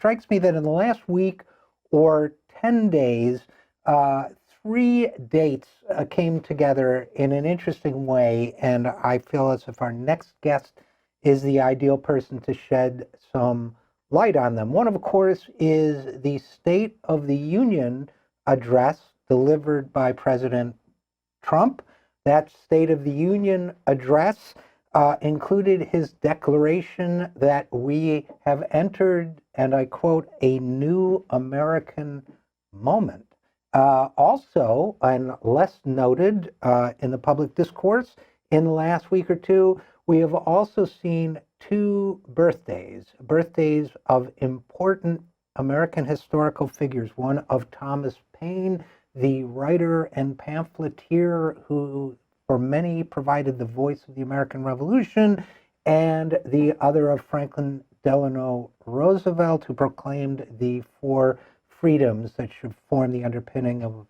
strikes me that in the last week or 10 days, three dates came together in an interesting way, and I feel as if our next guest is the ideal person to shed some light on them. One, of course, is the State of the Union address delivered by President Trump. That State of the Union address included his declaration that we have entered, and I quote, a new American moment. Also, and less noted in the public discourse in the last week or two, we have also seen two birthdays of important American historical figures. One of Thomas Paine, the writer and pamphleteer who for many provided the voice of the American Revolution, and the other of Franklin Delano Roosevelt, who proclaimed the four freedoms that should form the underpinning of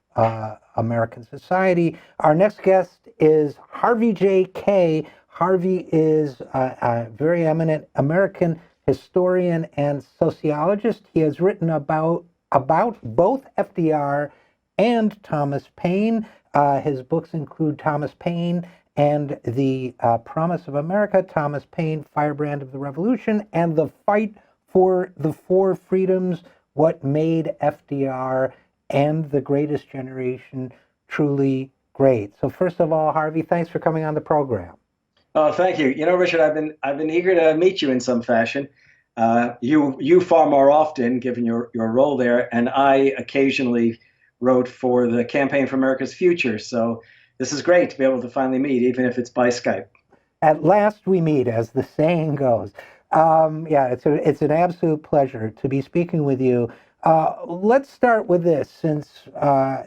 American society. Our next guest is Harvey J. Kaye. Harvey is a very eminent American historian and sociologist. He has written about both FDR and Thomas Paine. His books include Thomas Paine and the Promise of America, Thomas Paine, Firebrand of the Revolution, and The Fight for the Four Freedoms, What Made FDR and the Greatest Generation Truly Great. So first of all, Harvey, thanks for coming on the program. Oh, thank you. You know, Richard, I've been eager to meet you in some fashion. You far more often, given your role there, and I occasionally wrote for the Campaign for America's Future. So this is great to be able to finally meet, even if it's by Skype. At last we meet, as the saying goes. Yeah, it's an absolute pleasure to be speaking with you. Let's start with this, since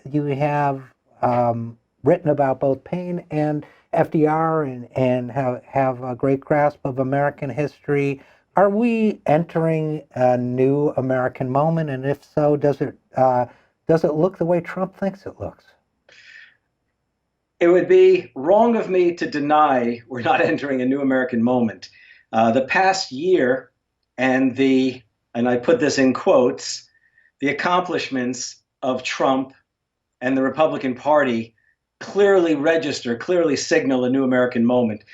you have written about both Paine and FDR and have a great grasp of American history. Are we entering a new American moment? And if so, does it look the way Trump thinks it looks? It would be wrong of me to deny we're not entering a new American moment. The past year and I put this in quotes, the accomplishments of Trump and the Republican Party clearly signal a new American moment.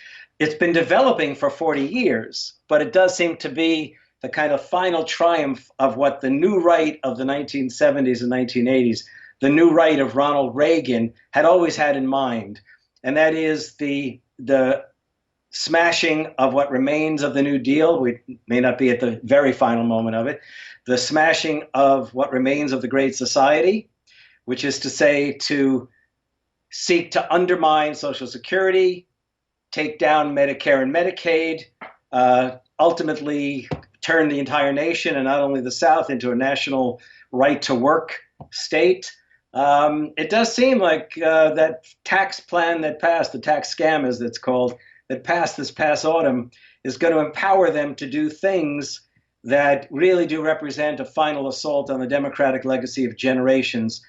It's been developing for 40 years, but it does seem to be the kind of final triumph of what the new right of the 1970s and 1980s, the new right of Ronald Reagan, had always had in mind. And that is the smashing of what remains of the New Deal. We may not be at the very final moment of it. The smashing of what remains of the Great Society, which is to say, to seek to undermine Social Security, take down Medicare and Medicaid, ultimately turn the entire nation, and not only the South, into a national right-to-work state. It does seem like that tax plan that passed, the tax scam as it's called, that passed this past autumn, is going to empower them to do things that really do represent a final assault on the democratic legacy of generations,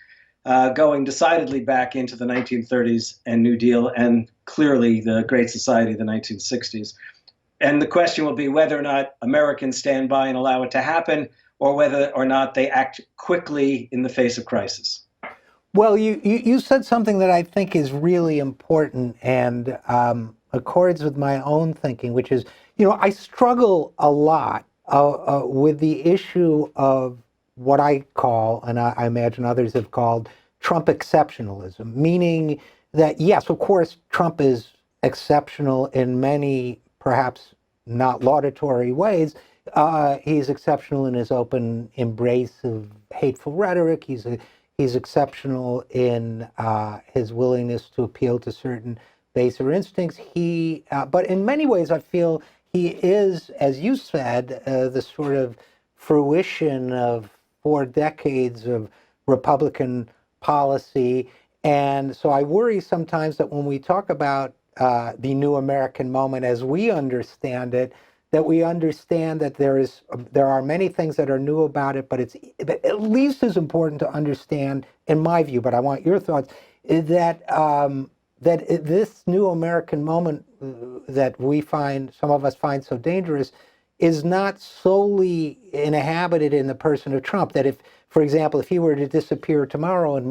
going decidedly back into the 1930s and New Deal, and clearly the Great Society of the 1960s. And the question will be whether or not Americans stand by and allow it to happen, or whether or not they act quickly in the face of crisis. Well, you said something that I think is really important and accords with my own thinking, which is, I struggle a lot with the issue of what I call, and I imagine others have called, Trump exceptionalism, meaning that, yes, of course, Trump is exceptional in many, perhaps not laudatory ways. He's exceptional in his open embrace of hateful rhetoric. He's exceptional in his willingness to appeal to certain baser instincts. But in many ways, I feel he is, as you said, the sort of fruition of 4 decades of Republican policy. And so I worry sometimes that when we talk about the new American moment as we understand it, that we understand that there are many things that are new about it, but it's at least as important to understand, in my view, but I want your thoughts, is that this new American moment that some of us find so dangerous, is not solely inhabited in the person of Trump. That if, for example, if he were to disappear tomorrow and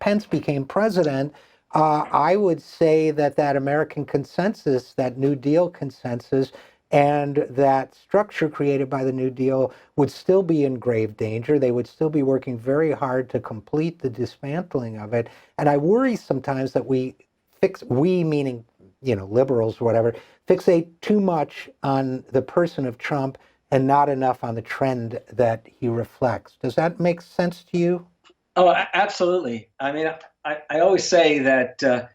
Pence became president, I would say that that American consensus, that New Deal consensus, and that structure created by the New Deal would still be in grave danger. They would still be working very hard to complete the dismantling of it. And I worry sometimes that we meaning, liberals or whatever, fixate too much on the person of Trump and not enough on the trend that he reflects. Does that make sense to you? Oh, absolutely. I mean, I always say that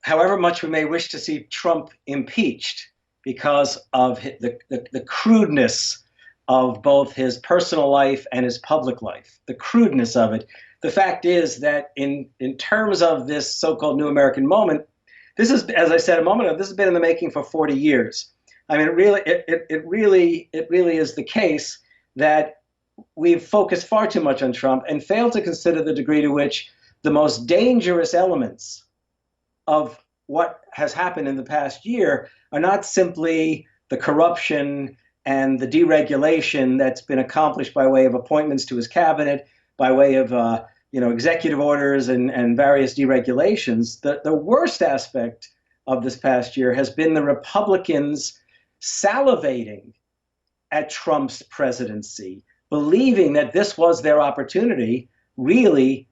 however much we may wish to see Trump impeached because of the crudeness of both his personal life and his public life, the crudeness of it, the fact is that in terms of this so-called new American moment, this is, as I said a moment ago, this has been in the making for 40 years. I mean, it really is the case that we've focused far too much on Trump and failed to consider the degree to which the most dangerous elements of what has happened in the past year are not simply the corruption and the deregulation that's been accomplished by way of appointments to his cabinet, by way of executive orders and various deregulations. The worst aspect of this past year has been the Republicans salivating at Trump's presidency, believing that this was their opportunity, really,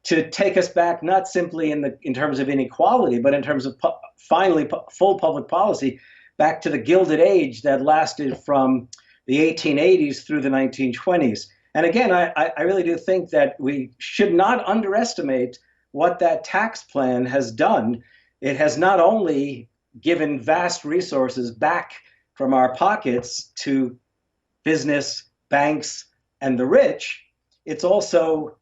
to take us back not simply in terms of inequality, but in terms of finally full public policy, back to the Gilded Age that lasted from the 1880s through the 1920s. And again, I really do think that we should not underestimate what that tax plan has done. It has not only given vast resources back from our pockets to business, banks, and the rich, it's also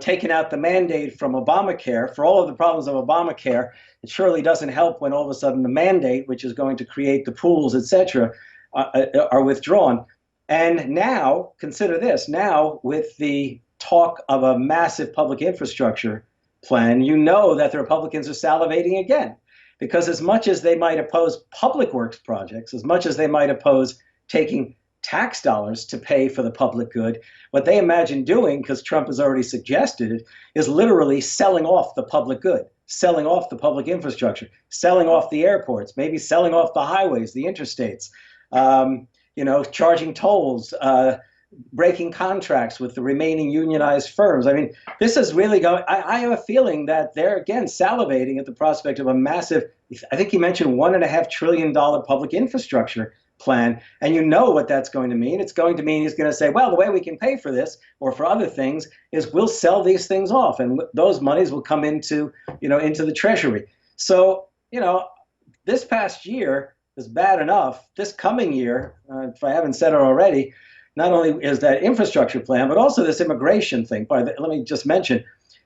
taken out the mandate from Obamacare. For all of the problems of Obamacare, it surely doesn't help when all of a sudden the mandate, which is going to create the pools, et cetera, are withdrawn. And now, consider this, now with the talk of a massive public infrastructure plan, that the Republicans are salivating again. Because as much as they might oppose public works projects, as much as they might oppose taking tax dollars to pay for the public good, what they imagine doing, because Trump has already suggested it, is literally selling off the public good, selling off the public infrastructure, selling off the airports, maybe selling off the highways, the interstates, charging tolls, breaking contracts with the remaining unionized firms. I mean, this is really going, I have a feeling that they're, again, salivating at the prospect of a massive, I think you mentioned $1.5 trillion public infrastructure plan. And you know what that's going to mean. It's going to mean he's going to say, well, the way we can pay for this or for other things is we'll sell these things off. And those monies will come into the Treasury. So, this past year is bad enough. This coming year, if I haven't said it already, not only is that infrastructure plan, but also this immigration thing. Let me just mention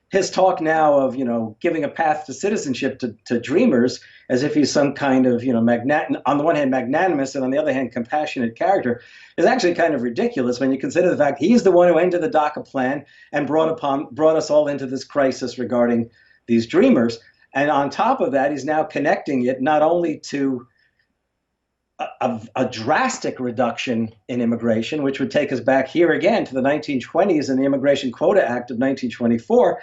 his talk now of, giving a path to citizenship to dreamers, as if he's some kind of, on the one hand, magnanimous and on the other hand, compassionate character, is actually kind of ridiculous when you consider the fact he's the one who ended the DACA plan and brought us all into this crisis regarding these dreamers. And on top of that, he's now connecting it not only to a drastic reduction in immigration, which would take us back here again to the 1920s and the Immigration Quota Act of 1924,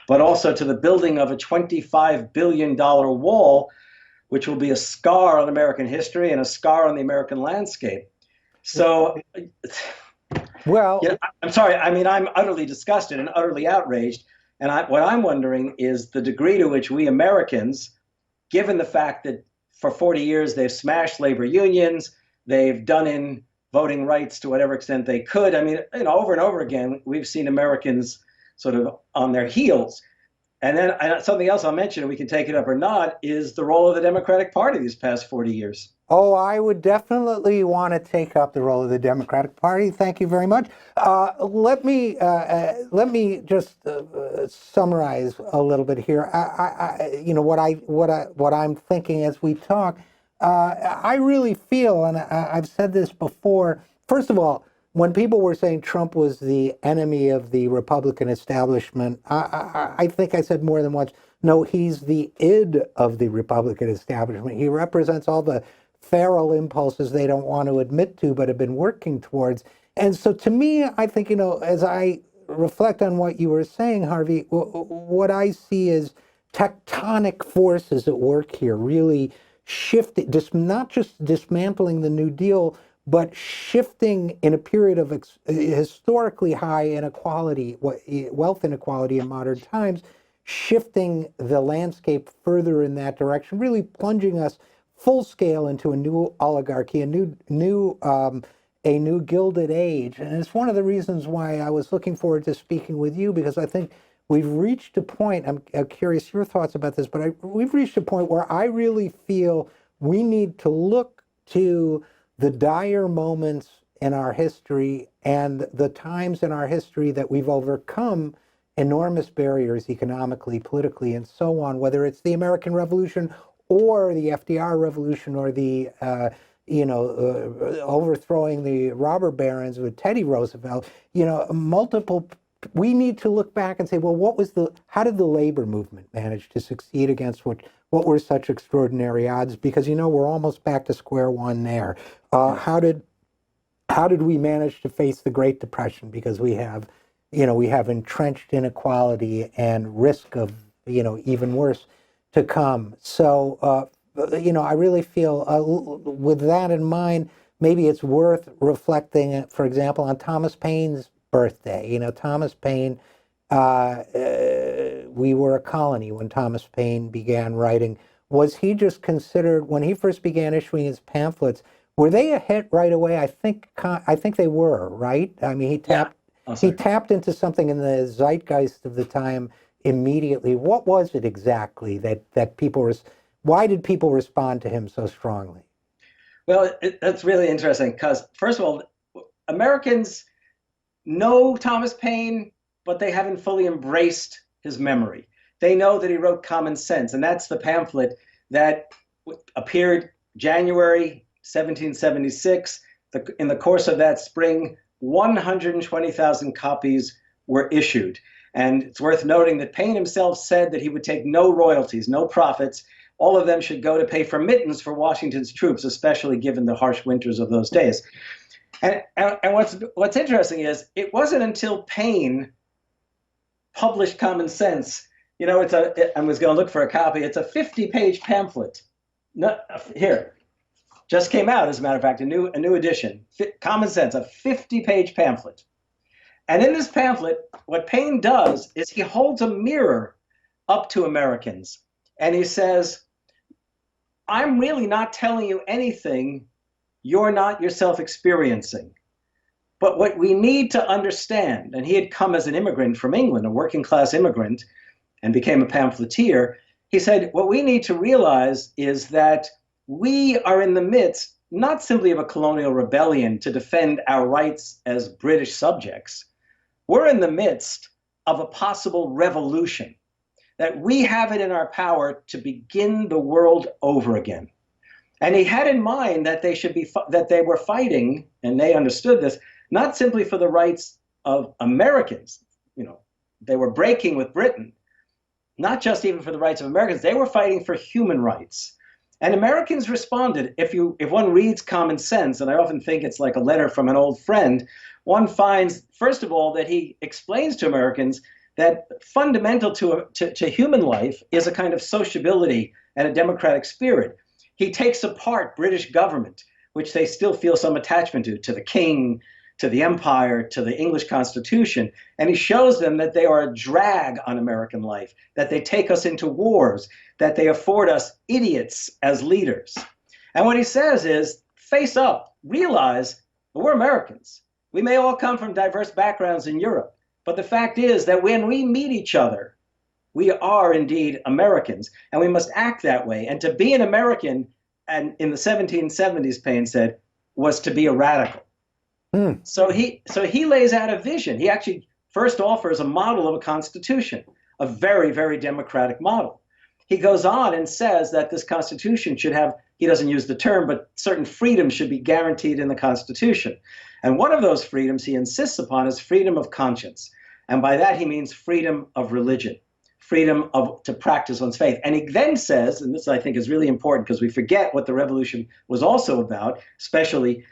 but also to the building of a $25 billion wall, which will be a scar on American history and a scar on the American landscape. So, well, I'm sorry. I mean, I'm utterly disgusted and utterly outraged. And what I'm wondering is the degree to which we Americans, given the fact that for 40 years, they've smashed labor unions. They've done in voting rights to whatever extent they could. I mean, over and over again, we've seen Americans sort of on their heels. And then something else I'll mention, and we can take it up or not, is the role of the Democratic Party these past 40 years. Oh, I would definitely want to take up the role of the Democratic Party. Thank you very much. Let me just summarize a little bit here. What I'm thinking as we talk. I really feel, and I've said this before. First of all, when people were saying Trump was the enemy of the Republican establishment, I think I said more than once, no, he's the id of the Republican establishment. He represents all the feral impulses they don't want to admit to, but have been working towards. And so to me, I think, as I reflect on what you were saying, Harvey, what I see is tectonic forces at work here, really shifting, not just dismantling the New Deal, but shifting in a period of historically high inequality, wealth inequality in modern times, shifting the landscape further in that direction, really plunging us full scale into a new oligarchy, a new Gilded Age. And it's one of the reasons why I was looking forward to speaking with you, because I think we've reached a point, I'm curious your thoughts about this, but we've reached a point where I really feel we need to look to the dire moments in our history and the times in our history that we've overcome enormous barriers economically, politically, and so on, whether it's the American Revolution or the FDR Revolution or the overthrowing the robber barons with Teddy Roosevelt, we need to look back and say, well, how did the labor movement manage to succeed against what were such extraordinary odds? Because, we're almost back to square one there. How did we manage to face the Great Depression? Because we have entrenched inequality and risk of, even worse to come. So, I really feel with that in mind, maybe it's worth reflecting, for example, on Thomas Paine's birthday. Thomas Paine, we were a colony when Thomas Paine began writing. Was he just considered, when he first began issuing his pamphlets, were they a hit right away? I think they were, right? I mean, he tapped into something in the zeitgeist of the time immediately. What was it exactly that people why did people respond to him so strongly? Well, that's really interesting because, first of all, Americans know Thomas Paine, but they haven't fully embraced his memory. They know that he wrote Common Sense, and that's the pamphlet that appeared January 1776. In the course of that spring, 120,000 copies were issued. And it's worth noting that Paine himself said that he would take no royalties, no profits. All of them should go to pay for mittens for Washington's troops, especially given the harsh winters of those days. And what's interesting is it wasn't until Paine published Common Sense. I was going to look for a copy. It's a 50-page pamphlet. Here, just came out, as a matter of fact, a new edition. Common Sense, a 50-page pamphlet. And in this pamphlet, what Paine does is he holds a mirror up to Americans, and he says, I'm really not telling you anything you're not yourself experiencing. But what we need to understand, and he had come as an immigrant from England, a working class immigrant, and became a pamphleteer, he said, what we need to realize is that we are in the midst, not simply of a colonial rebellion to defend our rights as British subjects, we're in the midst of a possible revolution, that we have it in our power to begin the world over again. And he had in mind that they were fighting, and they understood this, not simply for the rights of Americans. They were breaking with Britain, not just even for the rights of Americans. They were fighting for human rights. And Americans responded. If one reads Common Sense, and I often think it's like a letter from an old friend, one finds, first of all, that he explains to Americans that fundamental to human life is a kind of sociability and a democratic spirit. He takes apart British government, which they still feel some attachment to the king, to the empire, to the English Constitution, and he shows them that they are a drag on American life, that they take us into wars, that they afford us idiots as leaders. And what he says is, face up, realize that we're Americans. We may all come from diverse backgrounds in Europe, but the fact is that when we meet each other, we are indeed Americans, and we must act that way. And to be an American, and in the 1770s, Paine said, was to be a radical. So he lays out a vision. He actually first offers a model of a constitution, a very, very democratic model. He goes on and says that this constitution should have, he doesn't use the term, but certain freedoms should be guaranteed in the Constitution. And one of those freedoms he insists upon is freedom of conscience. And by that he means freedom of religion. freedom to practice one's faith. And he then says, and this I think is really important because we forget what the revolution was also about, especially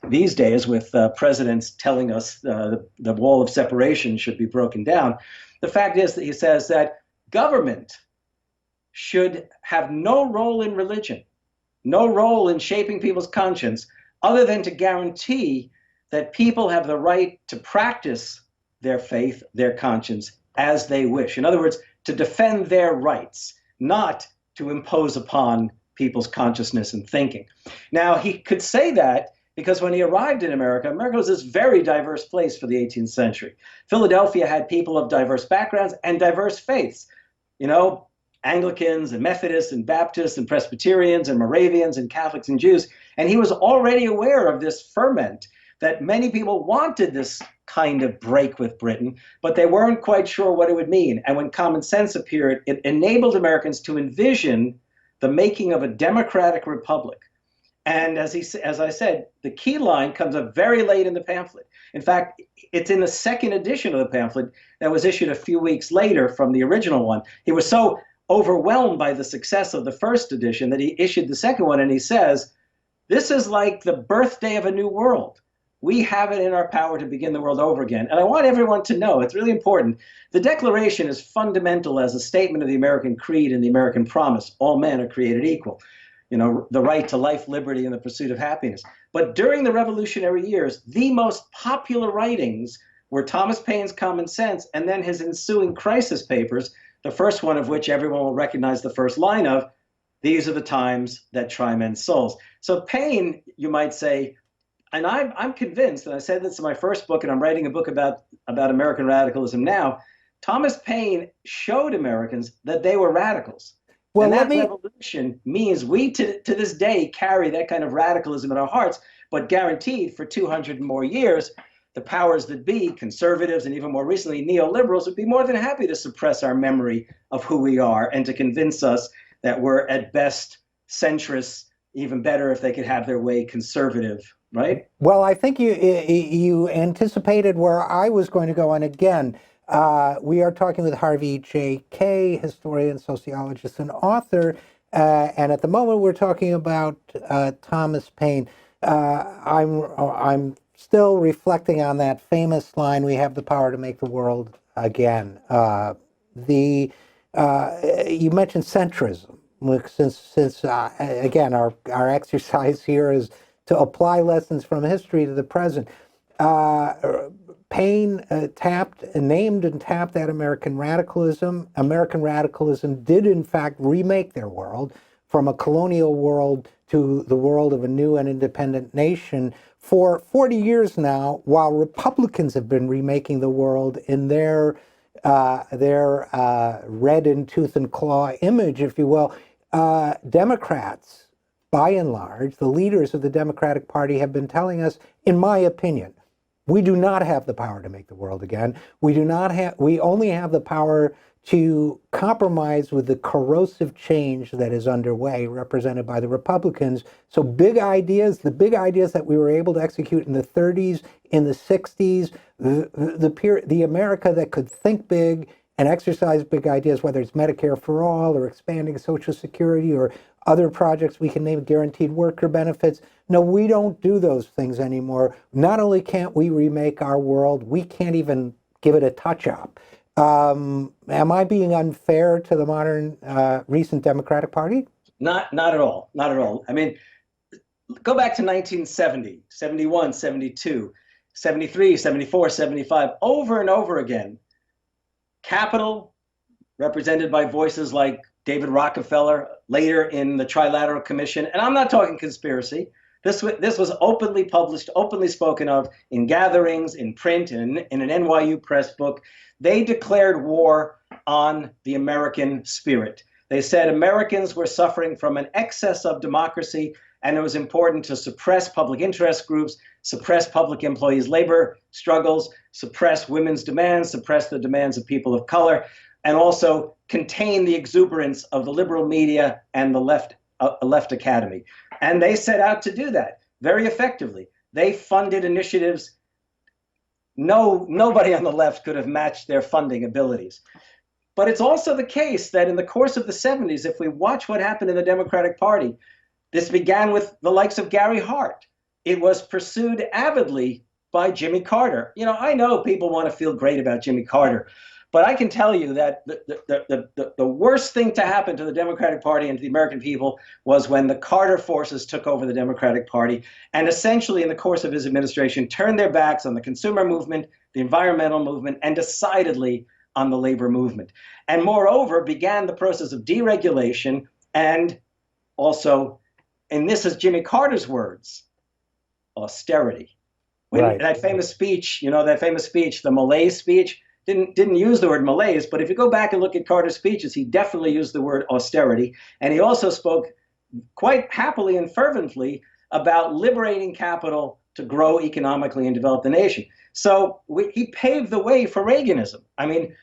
these days with presidents telling us the wall of separation should be broken down. The fact is that he says that government should have no role in religion, no role in shaping people's conscience, other than to guarantee that people have the right to practice their faith, their conscience, as they wish. In other words, to defend their rights, not to impose upon people's consciousness and thinking. Now, he could say that because when he arrived in America, America was this very diverse place for the 18th century. Philadelphia had people of diverse backgrounds and diverse faiths. You know, Anglicans and Methodists and Baptists and Presbyterians and Moravians and Catholics and Jews. And he was already aware of this ferment that many people wanted this kind of break with Britain, but they weren't quite sure what it would mean. And when common sense appeared, it enabled Americans to envision the making of a democratic republic. And as I said, the key line comes up very late in the pamphlet. In fact, it's in the second edition of the pamphlet that was issued a few weeks later from the original one. He was so overwhelmed by the success of the first edition that he issued the second one, and he says, this is like the birthday of a new world. We have it in our power to begin the world over again. And I want everyone to know, it's really important, the Declaration is fundamental as a statement of the American creed and the American promise. All men are created equal. You know, the right to life, liberty, and the pursuit of happiness. But during the revolutionary years, the most popular writings were Thomas Paine's Common Sense and then his ensuing crisis papers, the first one of which everyone will recognize the first line of, these are the times that try men's souls. So Paine, you might say, and I'm convinced, and I said this in my first book, and I'm writing a book about American radicalism now, Thomas Paine showed Americans that they were radicals. Well, and that revolution means we, to this day, carry that kind of radicalism in our hearts, but guaranteed for 200 more years, the powers that be, conservatives, and even more recently, neoliberals, would be more than happy to suppress our memory of who we are and to convince us that we're at best centrists, even better if they could have their way, conservative, right? Well, I think you anticipated where I was going to go. And again, we are talking with Harvey J. Kaye, historian, sociologist, and author. And at the moment, we're talking about Thomas Paine. I'm still reflecting on that famous line, "We have the power to make the world again." You mentioned centrism. Since again, our exercise here is to apply lessons from history to the present. Paine named and tapped at American radicalism. American radicalism did, in fact, remake their world from a colonial world to the world of a new and independent nation for 40 years now, while Republicans have been remaking the world in their red in tooth and claw image, if you will. Democrats, by and large, the leaders of the Democratic Party have been telling us, in my opinion, we do not have the power to make the world again. We only have the power to compromise with the corrosive change that is underway, represented by the Republicans. So big ideas, the big ideas that we were able to execute in the 30s, in the 60s, the America that could think big and exercise big ideas, whether it's Medicare for all or expanding Social Security or other projects we can name, guaranteed worker benefits. No, we don't do those things anymore. Not only can't we remake our world, we can't even give it a touch-up. Am I being unfair to the modern recent Democratic Party? Not at all. Not at all. I mean, go back to 1970, 71, 72, 73, 74, 75, over and over again. Capital, represented by voices like David Rockefeller, later in the Trilateral Commission, and I'm not talking conspiracy. This was openly published, openly spoken of in gatherings, in print, in an NYU Press book. They declared war on the American spirit. They said Americans were suffering from an excess of democracy, and it was important to suppress public interest groups, suppress public employees' labor struggles, suppress women's demands, suppress the demands of people of color, and also contain the exuberance of the liberal media and the left academy. And they set out to do that very effectively. They funded initiatives. Nobody on the left could have matched their funding abilities. But it's also the case that in the course of the 70s, if we watch what happened in the Democratic Party, this began with the likes of Gary Hart. It was pursued avidly by Jimmy Carter. I know people want to feel great about Jimmy Carter, but I can tell you that the worst thing to happen to the Democratic Party and to the American people was when the Carter forces took over the Democratic Party and essentially in the course of his administration turned their backs on the consumer movement, the environmental movement, and decidedly on the labor movement. And moreover, began the process of deregulation and also, and this is Jimmy Carter's words, austerity. When that famous speech, the malaise speech, didn't use the word malaise, but if you go back and look at Carter's speeches, he definitely used the word austerity. And he also spoke quite happily and fervently about liberating capital to grow economically and develop the nation. So he paved the way for Reaganism. I mean,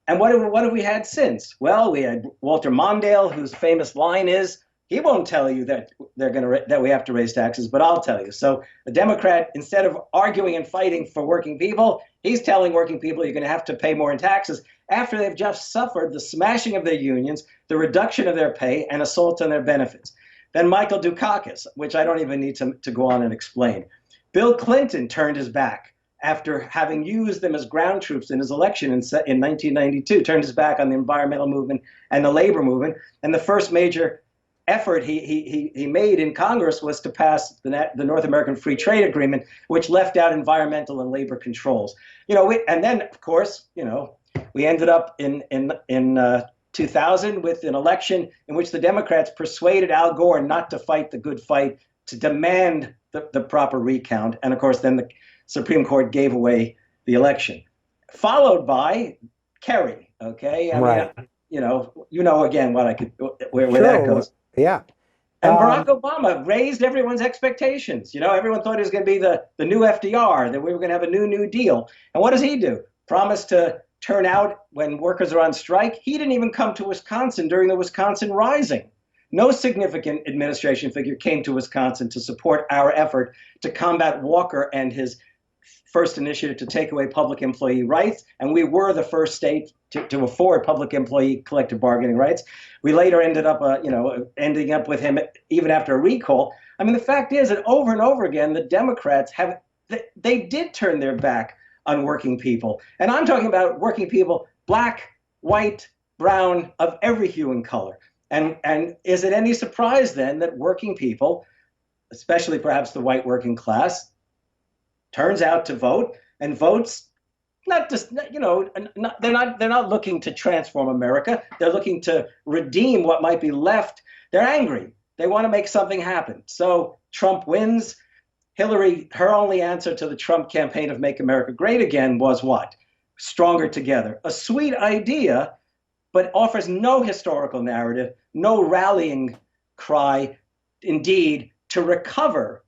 and what have we had since? Well, we had Walter Mondale, whose famous line is, he won't tell you that that we have to raise taxes, but I'll tell you. So the Democrat, instead of arguing and fighting for working people, he's telling working people you're going to have to pay more in taxes after they've just suffered the smashing of their unions, the reduction of their pay, and assault on their benefits. Then Michael Dukakis, which I don't even need to go on and explain. Bill Clinton turned his back after having used them as ground troops in his election in 1992, turned his back on the environmental movement and the labor movement. And the first major effort he made in Congress was to pass the North American Free Trade Agreement, which left out environmental and labor controls. And then, of course, we ended up in 2000 with an election in which the Democrats persuaded Al Gore not to fight the good fight, to demand the proper recount. And of course, then the Supreme Court gave away the election, followed by Kerry. Okay, right. Again what I could where sure. that goes. Yeah. And Barack Obama raised everyone's expectations. Everyone thought he was going to be the new FDR, that we were going to have a New Deal. And what does he do? Promise to turn out when workers are on strike. He didn't even come to Wisconsin during the Wisconsin Rising. No significant administration figure came to Wisconsin to support our effort to combat Walker and his first initiative to take away public employee rights. And we were the first state to afford public employee collective bargaining rights. We later ended up, ending up with him even after a recall. I mean, the fact is that over and over again, the Democrats they did turn their back on working people. And I'm talking about working people, black, white, brown, of every hue and color. And is it any surprise then that working people, especially perhaps the white working class, turns out to vote and votes not just, they're not looking to transform America. They're looking to redeem what might be left. They're angry. They want to make something happen. So Trump wins. Hillary, her only answer to the Trump campaign of Make America Great Again was what? Stronger Together. A sweet idea, but offers no historical narrative, no rallying cry, indeed, to recover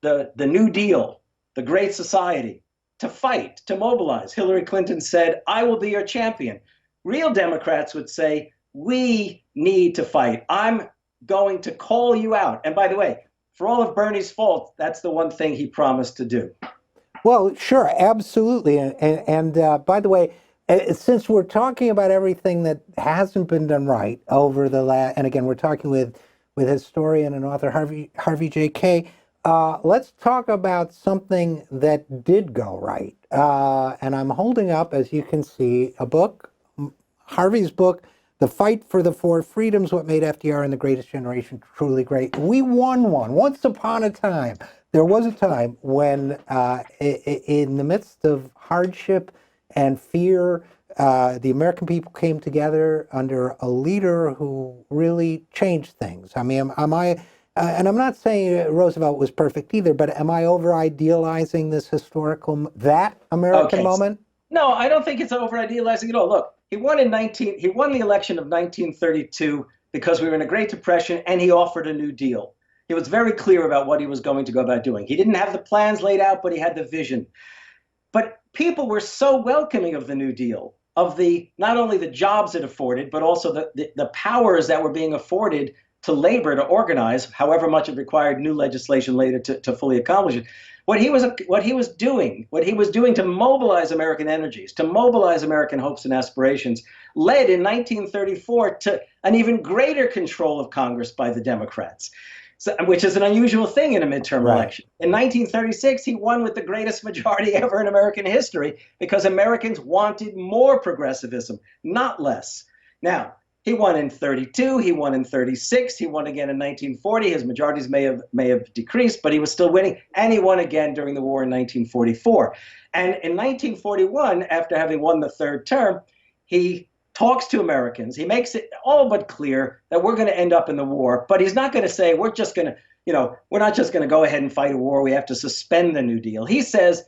the New Deal, the Great Society, to fight, to mobilize. Hillary Clinton said, I will be your champion. Real Democrats would say, we need to fight. I'm going to call you out. And by the way, for all of Bernie's faults, that's the one thing he promised to do. Well, sure, absolutely. And by the way, since we're talking about everything that hasn't been done right over the last, and again, we're talking with historian and author Harvey J. Kaye, let's talk about something that did go right. And I'm holding up, as you can see, a book, Harvey's book, The Fight for the Four Freedoms, What Made FDR and the Greatest Generation Truly Great. We won one. Once upon a time, there was a time when in the midst of hardship and fear, the American people came together under a leader who really changed things. I mean, and I'm not saying Roosevelt was perfect either, but am I over-idealizing this that American moment? No, I don't think it's over-idealizing at all. Look, he won the election of 1932 because we were in a Great Depression, and he offered a New Deal. He was very clear about what he was going to go about doing. He didn't have the plans laid out, but he had the vision. But people were so welcoming of the New Deal, of not only the jobs it afforded, but also the powers that were being afforded to labor to organize, however much it required new legislation later to fully accomplish it. What he was doing to mobilize American energies, to mobilize American hopes and aspirations, led in 1934 to an even greater control of Congress by the Democrats, which is an unusual thing in a midterm election. In 1936, he won with the greatest majority ever in American history because Americans wanted more progressivism, not less. Now, he won in 32, he won in 36, he won again in 1940. His majorities may have decreased, but he was still winning, and he won again during the war in 1944. And in 1941, after having won the third term, he talks to Americans. He makes it all but clear that we're going to end up in the war, but he's not going to say we're just going to, we're not just going to go ahead and fight a war. We have to suspend the New Deal. He says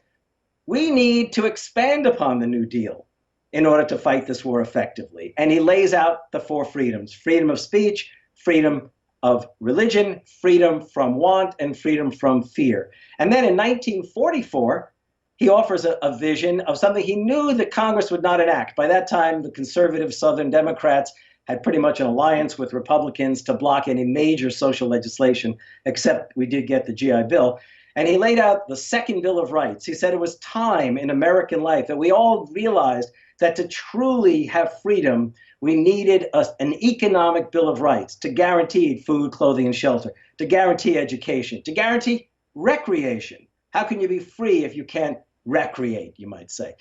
we need to expand upon the New Deal in order to fight this war effectively. And he lays out the four freedoms: freedom of speech, freedom of religion, freedom from want, and freedom from fear. And then in 1944, he offers a vision of something he knew that Congress would not enact. By that time, the conservative Southern Democrats had pretty much an alliance with Republicans to block any major social legislation, except we did get the GI Bill. And he laid out the Second Bill of Rights. He said it was time in American life that we all realized that to truly have freedom, we needed an economic Bill of Rights to guarantee food, clothing, and shelter, to guarantee education, to guarantee recreation. How can you be free if you can't recreate, you might say?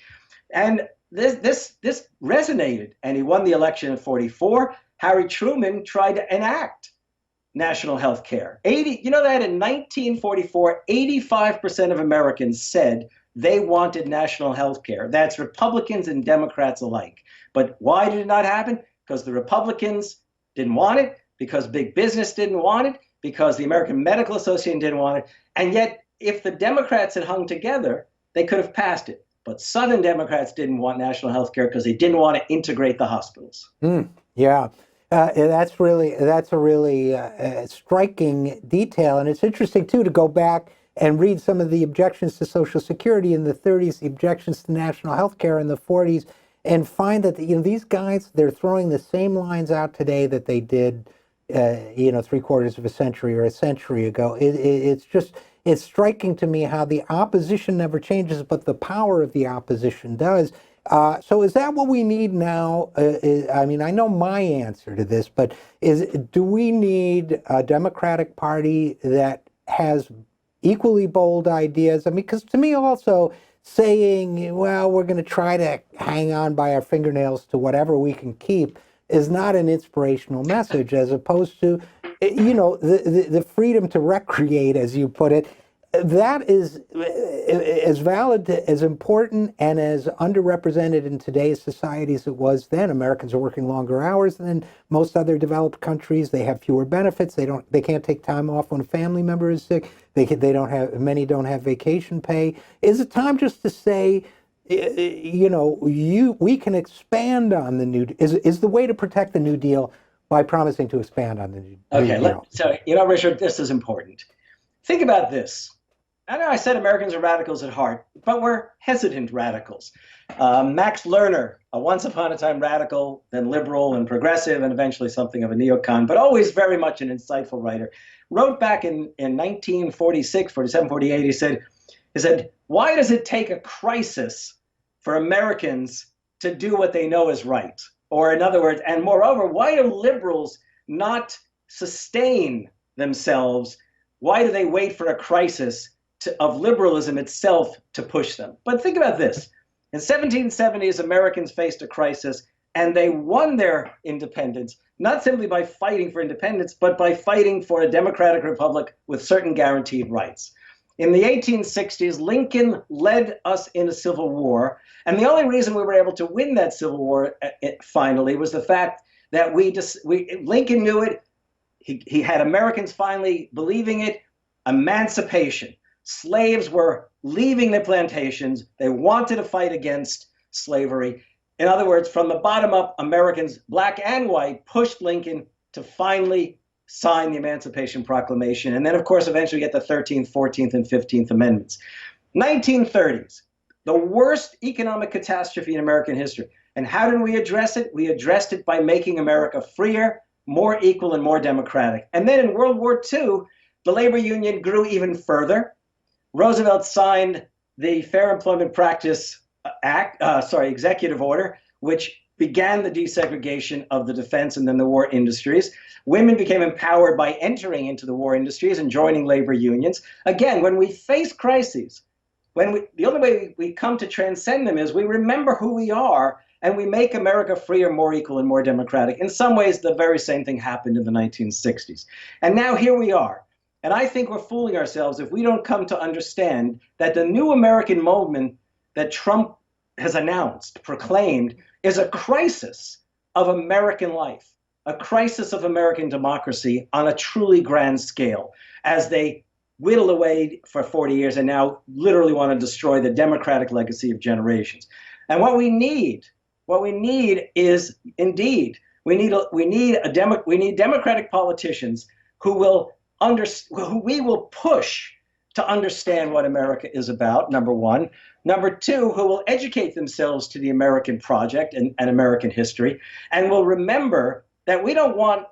And this resonated, and he won the election in 44. Harry Truman tried to enact national health care. That in 1944, 85% of Americans said they wanted national health care. That's Republicans and Democrats alike. But why did it not happen? Because the Republicans didn't want it, because big business didn't want it, because the American Medical Association didn't want it. And yet, if the Democrats had hung together, they could have passed it. But Southern Democrats didn't want national health care because they didn't want to integrate the hospitals. Yeah. That's a really striking detail. And it's interesting, too, to go back and read some of the objections to Social Security in the 30s, the objections to national health care in the 40s, and find that these guys, they're throwing the same lines out today that they did, 3/4 of a century or a century ago. It's striking to me how the opposition never changes, but the power of the opposition does. So is that what we need now? I know my answer to this, but do we need a Democratic Party that has equally bold ideas? Because to me also saying, well, we're going to try to hang on by our fingernails to whatever we can keep is not an inspirational message, as opposed to, the freedom to recreate, as you put it. That is as valid, as important, and as underrepresented in today's society as it was then. Americans are working longer hours than most other developed countries. They have fewer benefits. They can't take time off when a family member is sick. Many don't have vacation pay. Is it time just to say, we can expand on the New Deal? Is the way to protect the New Deal by promising to expand on the New Deal? So, Richard, this is important. Think about this. I know I said Americans are radicals at heart, but we're hesitant radicals. Max Lerner, a once upon a time radical, then liberal and progressive, and eventually something of a neocon, but always very much an insightful writer, wrote back in 1946, 47, 48, he said, why does it take a crisis for Americans to do what they know is right? Or in other words, and moreover, why do liberals not sustain themselves? Why do they wait for a crisis of liberalism itself to push them? But think about this. In 1770s, Americans faced a crisis, and they won their independence, not simply by fighting for independence, but by fighting for a democratic republic with certain guaranteed rights. In the 1860s, Lincoln led us in a civil war, and the only reason we were able to win that civil war finally was the fact that Lincoln knew it. He had Americans finally believing it. Emancipation. Slaves were leaving their plantations. They wanted to fight against slavery. In other words, from the bottom up, Americans, black and white, pushed Lincoln to finally sign the Emancipation Proclamation. And then, of course, eventually get the 13th, 14th, and 15th Amendments. 1930s, the worst economic catastrophe in American history. And how did we address it? We addressed it by making America freer, more equal and more democratic. And then in World War II, the labor union grew even further. Roosevelt signed the Fair Employment Practice Executive Order, which began the desegregation of the defense and then the war industries. Women became empowered by entering into the war industries and joining labor unions. Again, when we face crises, the only way we come to transcend them is we remember who we are and we make America freer, more equal, and more democratic. In some ways, the very same thing happened in the 1960s. And now here we are. And I think we're fooling ourselves if we don't come to understand that the new American movement that Trump has announced, proclaimed, is a crisis of American life, a crisis of American democracy on a truly grand scale, as they whittle away for 40 years and now literally want to destroy the democratic legacy of generations. And what we need is indeed, we need democratic politicians who we will push to understand what America is about, number one. Number two, who will educate themselves to the American project and American history, and will remember that we don't want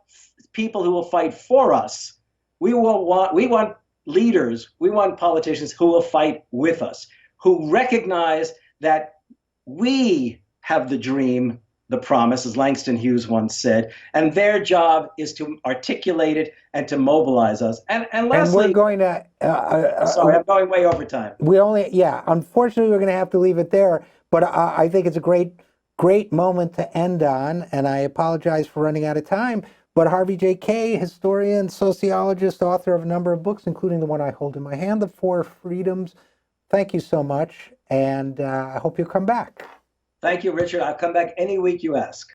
people who will fight for us. We want leaders, we want politicians who will fight with us, who recognize that we have the dream, the promise, as Langston Hughes once said, and their job is to articulate it and to mobilize us. And lastly, and we're going to. Sorry, I'm going way over time. Unfortunately, we're going to have to leave it there. But I think it's a great moment to end on, and I apologize for running out of time. But Harvey J. Kaye, historian, sociologist, author of a number of books, including the one I hold in my hand, The Four Freedoms. Thank you so much, and I hope you'll come back. Thank you, Richard. I'll come back any week you ask.